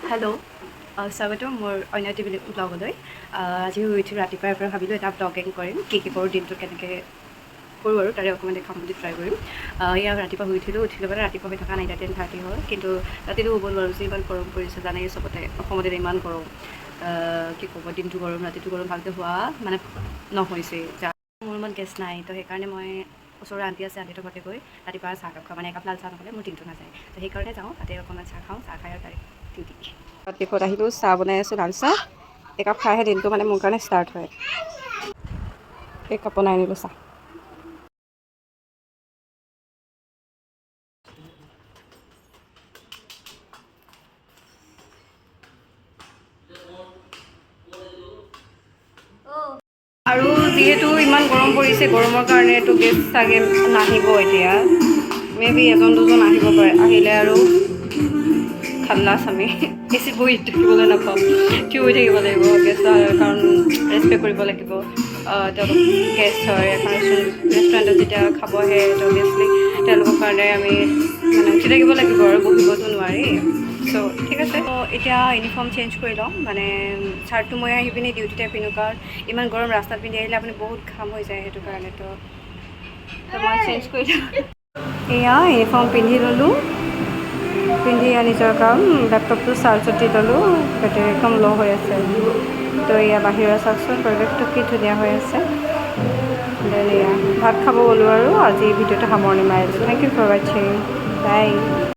Hello' স্বাগতম মোৰ অন্য এটি ব্লগলৈ। আজি শুই উঠি ৰাতিপুৱাৰ পৰা ভাবিলোঁ এটা ব্লগিং কৰিম, কি কৰোঁ দিনটো কেনেকৈ কৰোঁ আৰু তাৰে অকণমান দেখাম বুলি ট্ৰাই কৰিম। এয়া ৰাতিপুৱা শুই উঠিলোঁ মানে ৰাতিপুৱা হৈ থকা নাই, 10:30 হ'ল, কিন্তু ৰাতিটো শুব নোৱাৰোঁ যে ইমান গৰম পৰিছে, জানেই চবতে অসমতে ইমান গৰম। কি ক'ব, দিনটো গৰম ৰাতিটো গৰম, ভালকৈ হোৱা মানে নহৈছে। মোৰ ৰুমত গেছ নাই, তো সেইকাৰণে মই ওচৰৰ আণ্টি আছে, আণ্টিহঁতৰ ঘৰতে গৈ ৰাতিপুৱা চাহ কাপ খাওঁ, মানে একাপ লাল চাহ নহ'লে মোৰ দিনটো নাযায়। তো সেইকাৰণে যাওঁ, তাতে অকণমান চাহ খাওঁ, চাহ খাই আৰু তাৰে ডিউটি। ৰাতিপুৱা আহিলোঁ, চাহ বনাই আছোঁ, লাল চাহ একাপ খাইহে দিনটো মানে মোৰ কাৰণে ষ্টাৰ্ট হয়। একাপ বনাই আনিলোঁ চাহ। আৰু যিহেতু ইমান গৰম পৰিছে, গৰমৰ কাৰণেতো গেছ চাগে নাহিব এতিয়া, মেবি এজন দুজন আহিব পাৰে, আহিলে আৰু খাল্লাছ আমি বেছি বহি থাকিবলৈ নাপাওঁ, থিয় হৈ থাকিব লাগিব গেছৰ কাৰণ ৰেচপেক্ট কৰিব লাগিব। তেওঁলোক গেষ্ট হয়, এখন ৰেষ্টুৰেণ্টত যেতিয়া খাব আহে তো অভিয়াছলি তেওঁলোকৰ কাৰণে আমি মানে উঠি থাকিব লাগিব আৰু বহিবতো নোৱাৰি। চ' ঠিক আছে, এতিয়া ইউনিফৰ্ম চেঞ্জ কৰি লওঁ, মানে চাৰ্টটো মই আহি পিনি ডিউটিতে পিন্ধো কাৰণ ইমান গৰম ৰাস্তাত পিন্ধি আহিলে আপুনি বহুত ঘাম হৈ যায়, সেইটো কাৰণেতো মই চেঞ্জ কৰি লওঁ। এয়া ইউনিফৰ্ম পিন্ধি ল'লোঁ, পিন্ধি নিজৰ কাম লেপটপটো চাৰ্জত দি ল'লোঁ, বেটেৰী একদম ল' হৈ আছে। তো এয়া বাহিৰৰ চাওকচোন পৰিৱেশটো কি ধুনীয়া হৈ আছে। দেন এয়া ভাত খাব গ'লোঁ আৰু আজি ভিডিঅ'টো সামৰণি মাৰিলোঁ। থেংক ইউ ফৰ ৱাচিং, বাই।